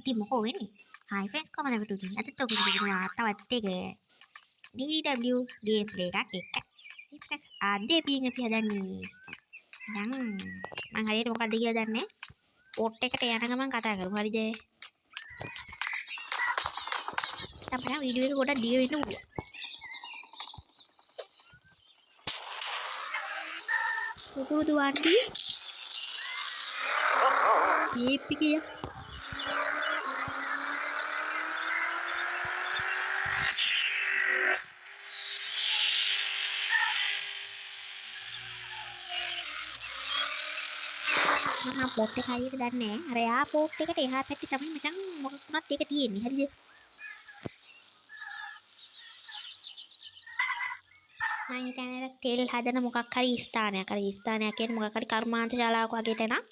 ඉතින් මොකෝ වෙන්නේ? Hi friends කොහමද ඔබට? අද ඔයගොල්ලෝ කියනවා තවත් එක DDW gameplay එකක් එක්ක. Hey friends අද අපි හදන්නේ දැන් මම හරියට මොකක්ද කියලා දන්නේ නැහැ. පොට් එකට යන ගමන් කතා කරමු. හරිද? තමයි වීඩියෝ එක ගොඩක් දිග වෙන්න පුළුවන්. සුකුරුදු වන්ටි ඒපි කිය මම පොට් එක හරියට දන්නේ නැහැ. අර යා පොට් එකට එහා පැත්තේ තමයි මචං මොකක් වුණත් ඒක තියෙන්නේ. හරිද? මම හිතන්නේ තෙල් හදන මොකක් හරි ස්ථානයක්. අර ස්ථානයක් කියන්නේ මොකක් හරි කර්මාන්ත ශාලාවක වගේ තැනක්.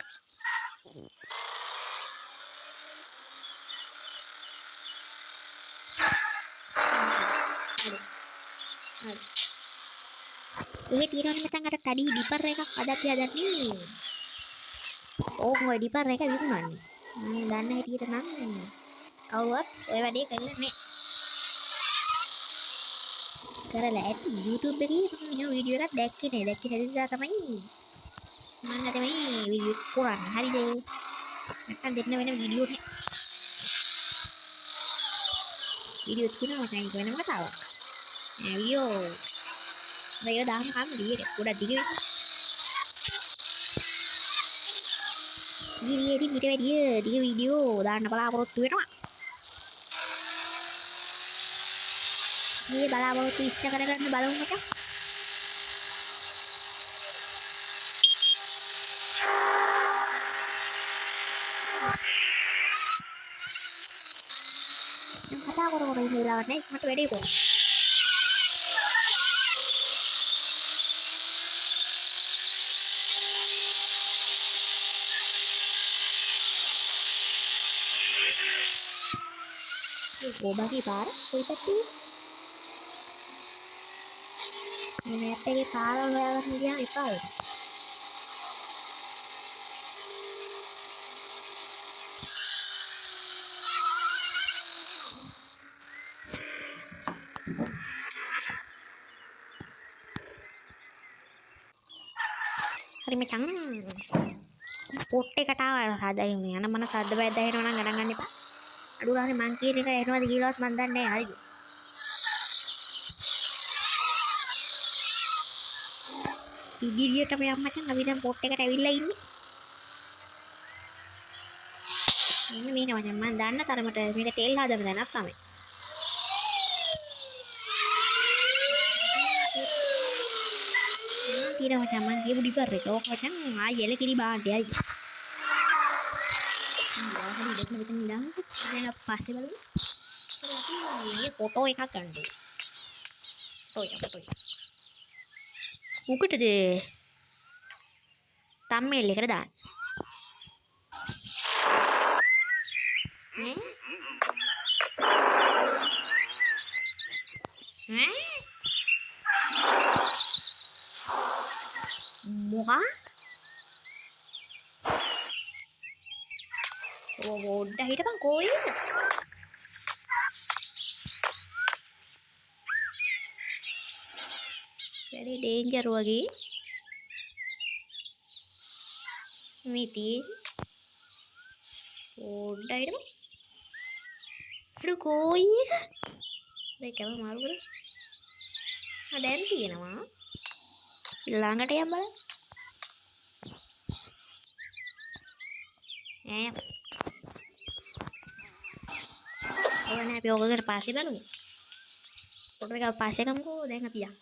එහෙ තියෙනවනේ මචං අර තඩි ඩිපර් එකක් අද අපි හදන්නේ. ඕක ඔය ඩිපර් එක විකුණන්නේ. මම දන්න හැටියට නම් කවුවත් ඔය වැඩේ කරලා නැහැ. කරලා ඇති YouTube එකේ මම එහෙම වීඩියෝ එකක් දැක්කේ නැහැ. දැක්කේ නැති නිසා තමයි මම අද මේ වීඩියෝ එක කරන්නේ. හරිද? නැත්තම් දෙන්න වෙන වීඩියෝ නේ. වීඩියෝ තියෙනවා මචං ඒක වෙනම කතාවක්. වීඩියෝ මේක දාන්න කම් දිගට ගොඩක් දිග වෙනවා. ඊට වැඩිය දිග වීඩියෝ දාන්න බලාපොරොත්තු වෙනවා. මේ බලාපොරොත්තු ඉෂ්ට කරගන්න බලමු මචං. දැන් කතා කර කර ඉන්න වෙලාවක් නැහැ. මට වැඩේ කරන්න. ඕබගේ පාර කොයි පැත්තේ? මේ මැප් එකේ පාර හොයාගන්න ගියාම එපා වෙනවා. හරි මචං පොට් එකට ආවා හදගෙන යන මන සද්ද බය දැනෙනවා නම් ගණන් ගන්න එපා. අඩු ගානේ මං කියන එක එනවද කියලාවත් මන් දන්නේ නැහැ. හරිද? ඉදිරියටම යන්න මචං අපි දැන් පොට් එකට ඇවිල්ලා ඉන්නේ. මෙන්න මේක මචං මම දන්න තරමට මේක තෙල් හදන දැනක් තමයි. තියෙන මචං මං කියපු ඩිපර් එක. ඕක මචං ආයෙ එල කිරි බාන්නේ හරිද? හරි දෙන්න මෙතන ඉඳන් දැන් අපි පස්සේ බලමු. අපි මේ ෆොටෝ එකක් ගන්න ඕනේ. ෆොටෝ එක. මොකටද? තම්මේල් එකට දාන්න. මොකක්? ඕඩ හිටපන් කොයිද? very danger වගේ. මේ තියෙන්නේ ඕඩ හිටපන්. අර කොයි එක? මේ කැම මාරු කරලා. දැන් තියෙනවා. ළඟට යන්න බලන්න. ඕනේ අපි ඕකට පස්සේ බලමු. ෆොටෝ එක පස්සේ ගමුකෝ දැන් අපි යන්න.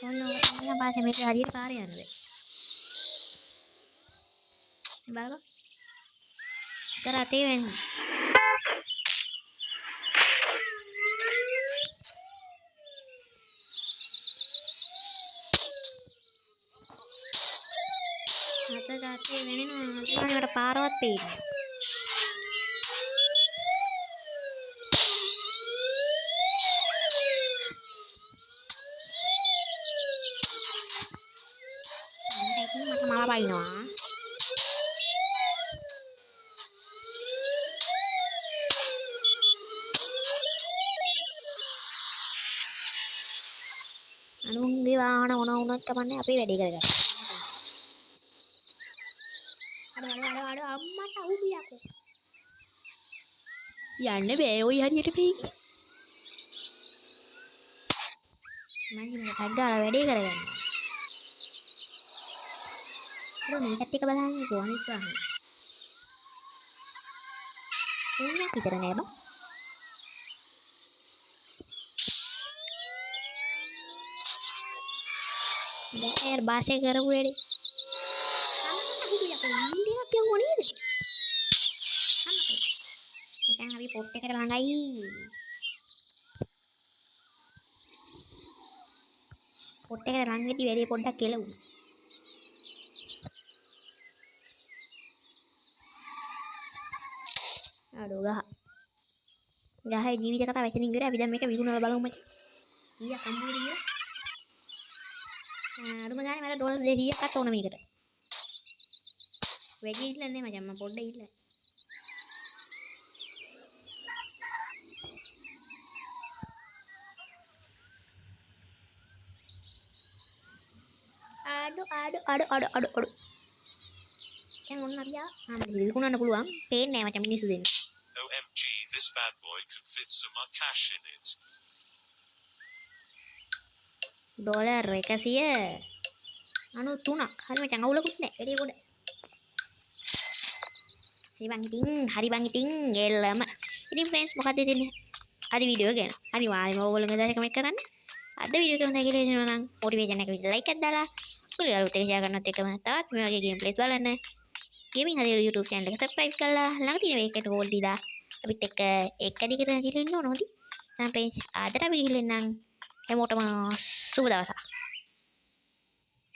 ඔන්න පස්සේ මේක හරියට පාරේ යන්න බෑ. බලන්න. කරතේ වෙන්නේ. අතේ වෙනිනවා. මට පාරවත් පේන්නේ. මට මම බයිනවා. ගාන වුණත් කමන්නේ අපේ වැඩේ කරගන්න. අඩ අම්මට අහුවියකෝ. යන්න බෑ ඔය හරියට පෙයි. මං මේක ටැග් ගාලා වැඩේ කරගන්න. මේකත් එක බලන්නකෝ අනිත් වාහනේ. උන්නක් විතර නෑ බා. දැන් බාසේ කරපු වැඩේ. අම්මට අහුවියකෝ ඉන්දියක් යවුවා නේද? අම්මට. දැන් අපි පොට් එකට ළඟයි. පොට් එකට ළඟ වෙද්දි වැඩේ පොඩ්ඩක් කෙලවුණා. අඩෝ ගහේ ජීවිත කතාව එතනින් ඉවරයි. අපි දැන් මේක විකුණලා බලමු මචං. ඊයා කම්බුවේ දියලා. අඩුම ගානේ මට ඩොලර් 200ක්වත් ඕන මේකට. වැඩි ඉල්ලන්නේ මචං මම පොඩ්ඩක් ඉල්ලන්නේ. අඩු. දැන් ඔන්න අපියා මම විකුණන්න පුළුවන්. පේන්නේ නැහැ මචං මිනිස්සු දෙන්නේ. OMG, this bad boy can fit some more cash in it. Dollar 193ක්. හරි මචං අවුලකුත් නැහැ. වැඩි පොඩ. හරි බං ඉතින් එල්ලම. ඉතින් ෆ්‍රෙන්ඩ්ස් මොකක්ද දෙන්නේ? අද වීඩියෝ ගැන. අනිවාර්යයෙන්ම ඕගොල්ලෝ මෙතන කමෙන්ට් කරන්න. අද වීඩියෝ එක හොඳයි කියලා හිතනවා නම් මොටිවේෂන් එක විදිහට ලයික් එකක් දාලා ඔයාලා අලුත් එක ෂෙයා කරනත් එකම තවත් මේ වගේ ගේම් ප්ලේස් බලන්න. ගේමින් හදේ YouTube channel එක subscribe කරලා ළඟ තියෙන මේකට ඕල් දීලා අපිත් එක්ක එක දිගට නැතිලා ඉන්න ඕන හොඳයි. එහෙනම් ෆ්‍රෙන්ඩ්ස් අදට අපි ගිහින් එන්නම්. හැමෝටම සුබ දවසක්.